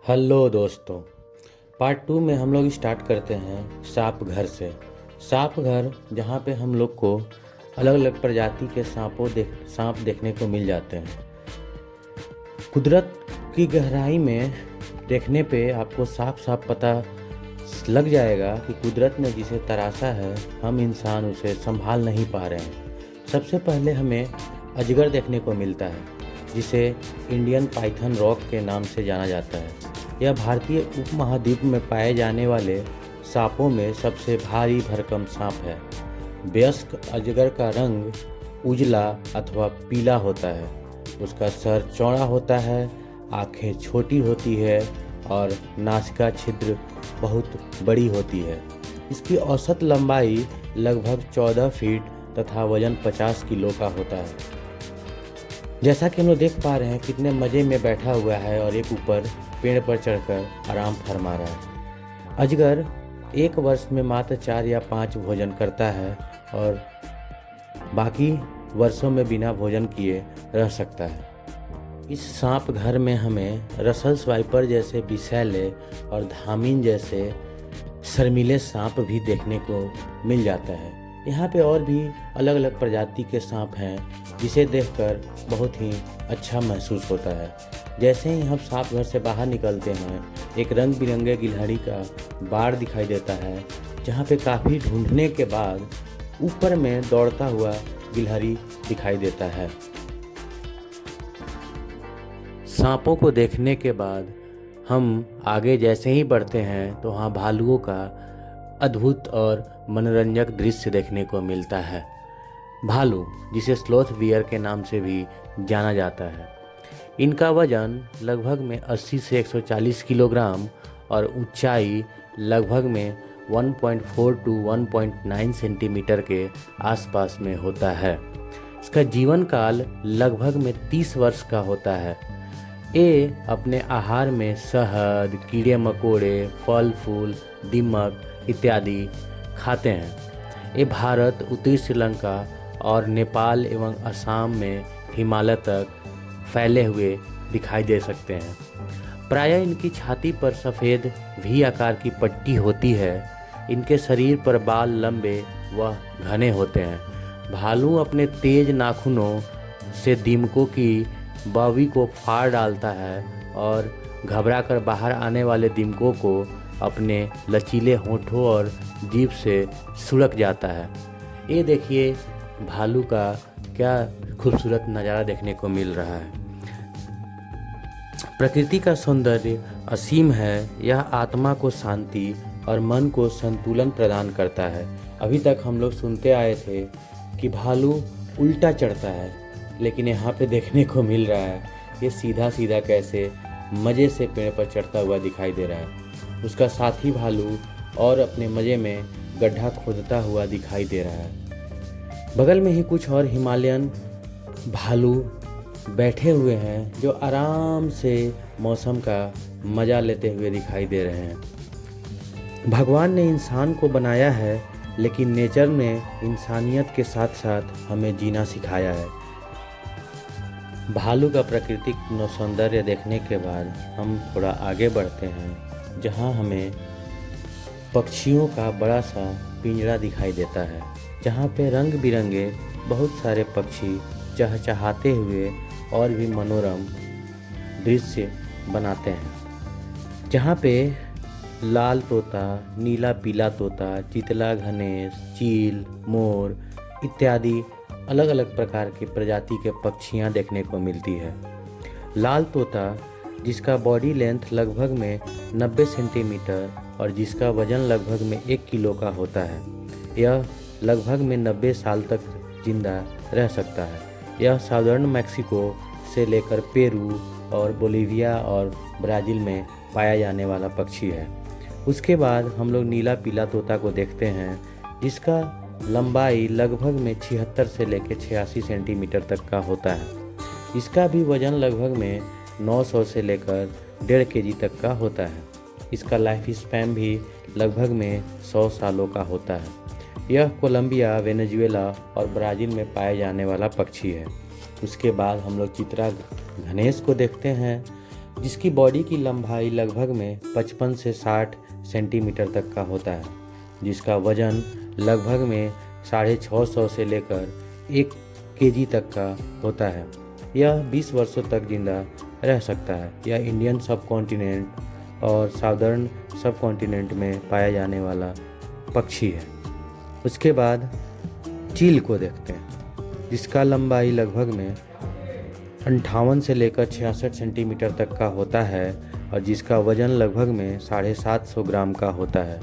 Hello दोस्तों। Part 2 में हम लोग स्टार्ट करते हैं सांप घर से। सांप घर जहाँ पे हम लोग को अलग अलग प्रजाति के सांप देखने को मिल जाते हैं। कुदरत की गहराई में देखने पे आपको साफ साफ पता लग जाएगा कि कुदरत ने जिसे तराशा है हम इंसान उसे संभाल नहीं पा रहे हैं। सबसे पहले हमें अजगर देखने को मिलता है जिसे इंडियन पाइथन रॉक के नाम से जाना जाता है। यह भारतीय उपमहाद्वीप में पाए जाने वाले सांपों में सबसे भारी भरकम सांप है। वयस्क अजगर का रंग उजला अथवा पीला होता है। उसका सर चौड़ा होता है, आँखें छोटी होती है और नासिका छिद्र बहुत बड़ी होती है। इसकी औसत लंबाई लगभग 14 फीट तथा वजन 50 किलो का होता है। जैसा कि हम लोग देख पा रहे हैं कितने मज़े में बैठा हुआ है और एक ऊपर पेड़ पर चढ़कर आराम फरमा रहा है। अजगर एक वर्ष में मात्र 4 या 5 भोजन करता है और बाकी वर्षों में बिना भोजन किए रह सकता है। इस सांप घर में हमें रसल स्वाइपर जैसे विषैले और धामिन जैसे शर्मीले सांप भी देखने को मिल जाता है। यहाँ पे और भी अलग अलग प्रजाति के सांप हैं जिसे देखकर बहुत ही अच्छा महसूस होता है। जैसे ही हम सांप घर से बाहर निकलते हैं एक रंग बिरंगे गिलहरी का बाड़ दिखाई देता है, जहाँ पे काफ़ी ढूंढने के बाद ऊपर में दौड़ता हुआ गिलहरी दिखाई देता है। सांपों को देखने के बाद हम आगे जैसे ही बढ़ते हैं तो वहाँ भालुओं का अद्भुत और मनोरंजक दृश्य देखने को मिलता है। भालू जिसे स्लोथ बियर के नाम से भी जाना जाता है। इनका वजन लगभग में 80 से 140 किलोग्राम और ऊंचाई लगभग में 1.4 टू 1.9 सेंटीमीटर के आसपास में होता है। इसका जीवन काल लगभग में 30 वर्ष का होता है। ये अपने आहार में शहद, कीड़े मकोड़े, फल फूल, दीमक इत्यादि खाते हैं। ये भारत, उत्तरी श्रीलंका और नेपाल एवं असम में हिमालय तक फैले हुए दिखाई दे सकते हैं। प्रायः इनकी छाती पर सफ़ेद वी आकार की पट्टी होती है। इनके शरीर पर बाल लंबे व घने होते हैं। भालू अपने तेज नाखूनों से दीमकों की बावी को फाड़ डालता है और घबराकर बाहर आने वाले दीमकों को अपने लचीले होंठों और जीभ से सुड़क जाता है। ये देखिए भालू का क्या खूबसूरत नज़ारा देखने को मिल रहा है। प्रकृति का सौंदर्य असीम है। यह आत्मा को शांति और मन को संतुलन प्रदान करता है। अभी तक हम लोग सुनते आए थे कि भालू उल्टा चढ़ता है, लेकिन यहाँ पे देखने को मिल रहा है ये सीधा सीधा कैसे मज़े से पेड़ पर चढ़ता हुआ दिखाई दे रहा है। उसका साथी भालू और अपने मज़े में गड्ढा खोदता हुआ दिखाई दे रहा है। बगल में ही कुछ और हिमालयन भालू बैठे हुए हैं जो आराम से मौसम का मज़ा लेते हुए दिखाई दे रहे हैं। भगवान ने इंसान को बनाया है, लेकिन नेचर ने इंसानियत के साथ साथ हमें जीना सिखाया है। भालू का प्राकृतिक सौंदर्य देखने के बाद हम थोड़ा आगे बढ़ते हैं, जहां हमें पक्षियों का बड़ा सा पिंजरा दिखाई देता है, जहां पे रंग बिरंगे बहुत सारे पक्षी चहचहाते हुए और भी मनोरम दृश्य बनाते हैं। जहाँ पे लाल तोता, नीला पीला तोता, चितला घनेश, चील, मोर इत्यादि अलग अलग प्रकार की प्रजाति के पक्षियाँ देखने को मिलती है। लाल तोता जिसका बॉडी लेंथ लगभग में 90 सेंटीमीटर और जिसका वजन लगभग में 1 किलो का होता है, यह लगभग में 90 साल तक जिंदा रह सकता है। यह साउदर्न मैक्सिको से लेकर पेरू और बोलीविया और ब्राज़ील में पाया जाने वाला पक्षी है। उसके बाद हम लोग नीला पीला तोता को देखते हैं, जिसका लंबाई लगभग में 76 से लेकर 86 सेंटीमीटर तक का होता है। इसका भी वजन लगभग में 900 से लेकर 1.5 केजी तक का होता है। इसका लाइफ स्पैन भी लगभग में 100 सालों का होता है। यह कोलंबिया, वेनेजुएला और ब्राज़ील में पाए जाने वाला पक्षी है। उसके बाद हम लोग चित्रा घनेश को देखते हैं। जिसकी बॉडी की लंबाई लगभग में 55 से 60 सेंटीमीटर तक का होता है, जिसका वजन लगभग में 650 से लेकर 1 केजी तक का होता है। यह 20 वर्षों तक जिंदा रह सकता है। यह इंडियन सब कॉन्टिनेंट और साउदर्न सब कॉन्टिनेंट में पाया जाने वाला पक्षी है। उसके बाद चील को देखते हैं, जिसका लंबाई लगभग में 58 से लेकर 66 सेंटीमीटर तक का होता है और जिसका वजन लगभग में 750 ग्राम का होता है।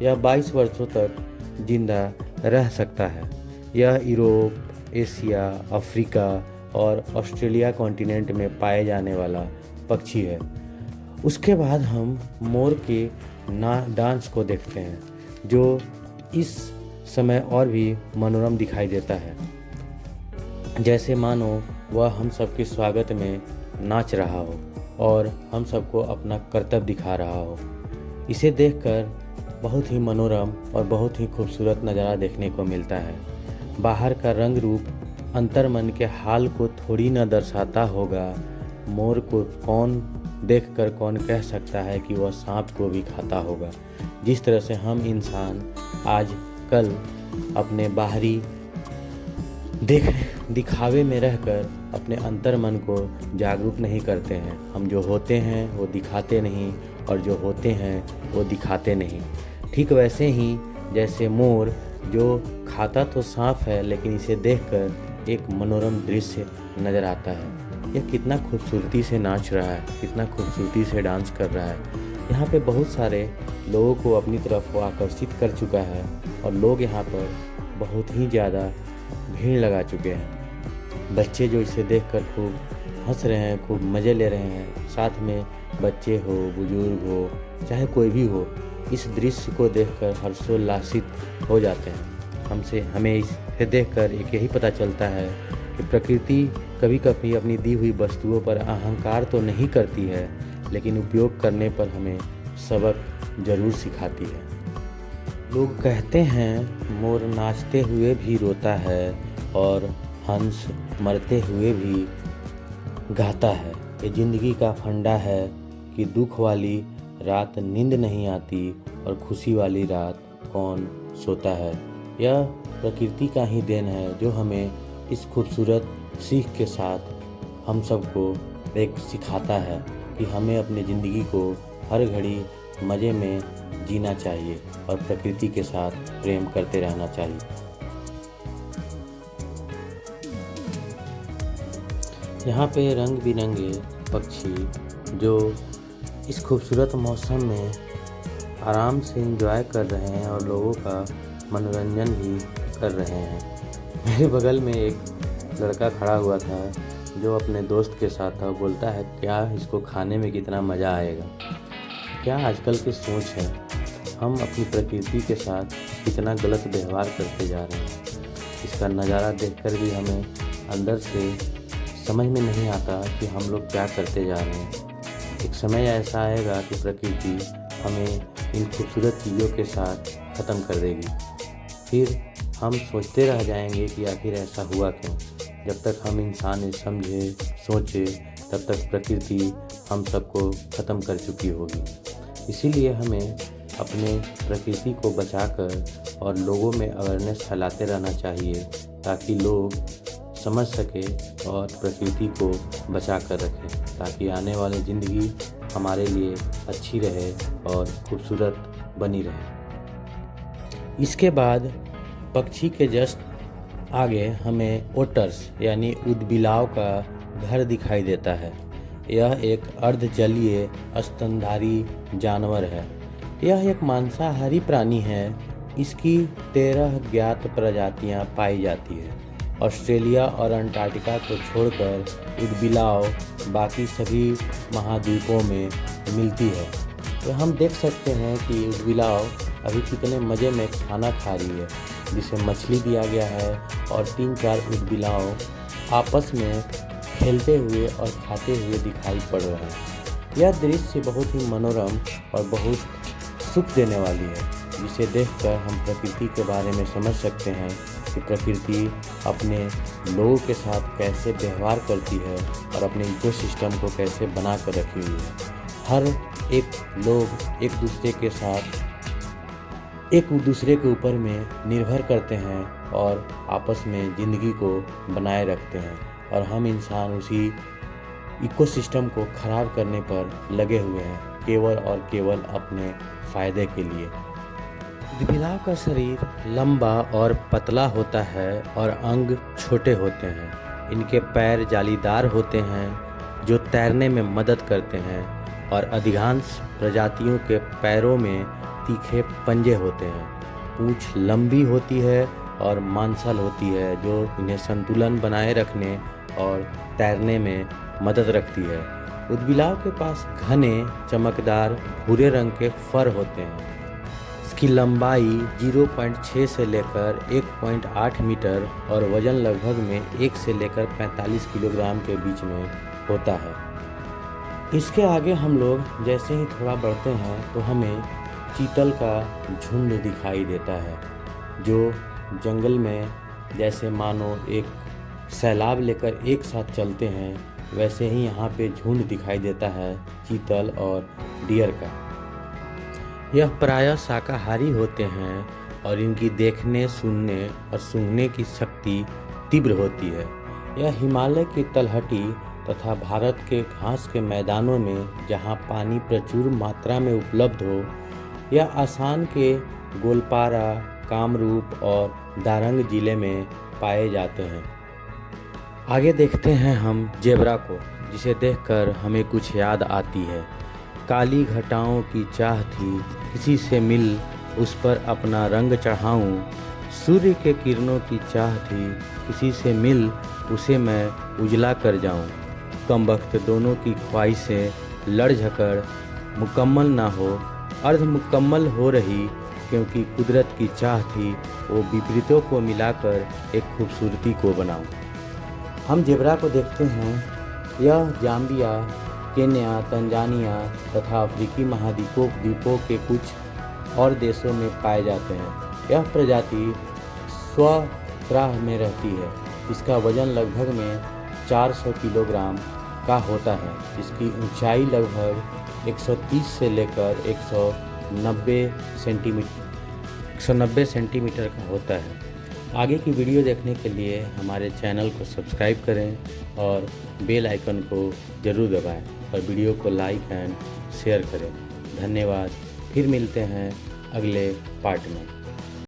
यह 22 वर्षों तक जिंदा रह सकता है। यह यूरोप, एशिया, अफ्रीका और ऑस्ट्रेलिया कॉन्टिनेंट में पाए जाने वाला पक्षी है। उसके बाद हम मोर के डांस को देखते हैं, जो इस समय और भी मनोरम दिखाई देता है, जैसे मानो वह हम सबके स्वागत में नाच रहा हो और हम सबको अपना कर्तव्य दिखा रहा हो। इसे देखकर बहुत ही मनोरम और बहुत ही खूबसूरत नज़ारा देखने को मिलता है। बाहर का रंग रूप अंतर्मन के हाल को थोड़ी न दर्शाता होगा। मोर को देखकर कौन कह सकता है कि वह सांप को भी खाता होगा। जिस तरह से हम इंसान आज कल अपने बाहरी दिखावे में रहकर अपने अंतर्मन को जागरूक नहीं करते हैं। हम जो होते हैं वो दिखाते नहीं और जो होते हैं वो दिखाते नहीं। ठीक वैसे ही जैसे मोर जो खाता तो सांप है, लेकिन इसे देखकर एक मनोरम दृश्य नज़र आता है। यह कितना खूबसूरती से नाच रहा है, कितना खूबसूरती से डांस कर रहा है। यहाँ पे बहुत सारे लोगों को अपनी तरफ वो आकर्षित कर चुका है और लोग यहाँ पर बहुत ही ज़्यादा भीड़ लगा चुके हैं। बच्चे जो इसे देखकर खूब हंस रहे हैं, खूब मज़े ले रहे हैं। साथ में बच्चे हो, बुजुर्ग हो, चाहे कोई भी हो, इस दृश्य को देखकर हर्षोल्लासित हो जाते हैं। हमें इसे देखकर एक यही पता चलता है कि प्रकृति कभी कभी अपनी दी हुई वस्तुओं पर अहंकार तो नहीं करती है, लेकिन उपयोग करने पर हमें सबक जरूर सिखाती है। लोग कहते हैं मोर नाचते हुए भी रोता है और हंस मरते हुए भी गाता है। ये ज़िंदगी का फंडा है कि दुख वाली रात नींद नहीं आती और खुशी वाली रात कौन सोता है। यह प्रकृति का ही देन है, जो हमें इस खूबसूरत सीख के साथ हम सबको एक सिखाता है कि हमें अपनी ज़िंदगी को हर घड़ी मज़े में जीना चाहिए और प्रकृति के साथ प्रेम करते रहना चाहिए। यहाँ पे रंग बिरंगे पक्षी जो इस खूबसूरत मौसम में आराम से एंजॉय कर रहे हैं और लोगों का मनोरंजन भी कर रहे हैं। मेरे बगल में एक लड़का खड़ा हुआ था जो अपने दोस्त के साथ था। बोलता है, क्या इसको खाने में कितना मज़ा आएगा। क्या आजकल की सोच है, हम अपनी प्रकृति के साथ कितना गलत व्यवहार करते जा रहे हैं। इसका नज़ारा देखकर भी हमें अंदर से समझ में नहीं आता कि हम लोग क्या करते जा रहे हैं। एक समय ऐसा आएगा कि प्रकृति हमें इन खूबसूरत चीज़ों के साथ ख़त्म कर देगी। फिर हम सोचते रह जाएंगे कि आखिर ऐसा हुआ क्यों। जब तक हम इंसान ये समझे सोचे, तब तक प्रकृति हम सबको ख़त्म कर चुकी होगी। इसीलिए हमें अपने प्रकृति को बचाकर और लोगों में अवेयरनेस फैलाते रहना चाहिए, ताकि लोग समझ सके और प्रकृति को बचा कर रखें, ताकि आने वाली ज़िंदगी हमारे लिए अच्छी रहे और खूबसूरत बनी रहे। इसके बाद पक्षी के जस्ट आगे हमें ओटर्स यानी ऊदबिलाव का घर दिखाई देता है। यह एक अर्धजलीय स्तनधारी जानवर है। यह एक मांसाहारी प्राणी है। इसकी 13 ज्ञात प्रजातियां पाई जाती है। ऑस्ट्रेलिया और अंटार्कटिका को छोड़कर ऊदबिलाव बाकी सभी महाद्वीपों में मिलती है। तो हम देख सकते हैं कि ऊदबिलाव अभी कितने मज़े में खाना खा रही है, जिसे मछली दिया गया है और 3-4 ऊदबिलाव आपस में खेलते हुए और खाते हुए दिखाई पड़ रहे हैं। यह दृश्य बहुत ही मनोरम और बहुत सुख देने वाली है, जिसे देखकर हम प्रकृति के बारे में समझ सकते हैं कि प्रकृति अपने लोगों के साथ कैसे व्यवहार करती है और अपने इकोसिस्टम को कैसे बना कर रखी हुई है। हर एक लोग एक दूसरे के ऊपर में निर्भर करते हैं और आपस में ज़िंदगी को बनाए रखते हैं, और हम इंसान उसी इकोसिस्टम को ख़राब करने पर लगे हुए हैं, केवल और केवल अपने फ़ायदे के लिए। बिलाव का शरीर लंबा और पतला होता है और अंग छोटे होते हैं। इनके पैर जालीदार होते हैं जो तैरने में मदद करते हैं, और अधिकांश प्रजातियों के पैरों में तीखे पंजे होते हैं। पूंछ लंबी होती है और मांसल होती है जो इन्हें संतुलन बनाए रखने और तैरने में मदद रखती है। ऊदबिलाव के पास घने चमकदार भूरे रंग के फर होते हैं। इसकी लंबाई 0.6 से लेकर 1.8 मीटर और वजन लगभग में 1 से लेकर 45 किलोग्राम के बीच में होता है। इसके आगे हम लोग जैसे ही थोड़ा बढ़ते हैं तो हमें चीतल का झुंड दिखाई देता है, जो जंगल में जैसे मानो एक सैलाब लेकर एक साथ चलते हैं, वैसे ही यहाँ पे झुंड दिखाई देता है चीतल और डियर का। यह प्रायः शाकाहारी होते हैं और इनकी देखने, सुनने और सूंघने की शक्ति तीव्र होती है। यह हिमालय की तलहटी तथा भारत के घास के मैदानों में, जहाँ पानी प्रचुर मात्रा में उपलब्ध हो, या आसाम के गोलपारा, कामरूप और दारंग जिले में पाए जाते हैं। आगे देखते हैं हम जेब्रा को, जिसे देखकर हमें कुछ याद आती है। काली घटाओं की चाह थी, किसी से मिल उस पर अपना रंग चढ़ाऊं। सूर्य के किरणों की चाह थी, किसी से मिल उसे मैं उजला कर जाऊं। कमबख्त दोनों की ख्वाहिशें लड़ झगड़ मुकम्मल ना हो, अर्ध मुकम्मल हो रही, क्योंकि कुदरत की चाह थी वो विपरीतों को मिलाकर एक खूबसूरती को बनाऊं। हम जेब्रा को देखते हैं। यह जाम्बिया, केन्या, तंजानिया तथा अफ्रीकी महाद्वीपों के कुछ और देशों में पाए जाते हैं। यह प्रजाति स्वत्राह में रहती है। इसका वजन लगभग में 400 किलोग्राम का होता है। इसकी ऊंचाई लगभग 130 से लेकर 190 सेंटीमीटर का होता है। आगे की वीडियो देखने के लिए हमारे चैनल को सब्सक्राइब करें और बेल आइकन को ज़रूर दबाएं और वीडियो को लाइक एंड शेयर करें। धन्यवाद। फिर मिलते हैं अगले पार्ट में।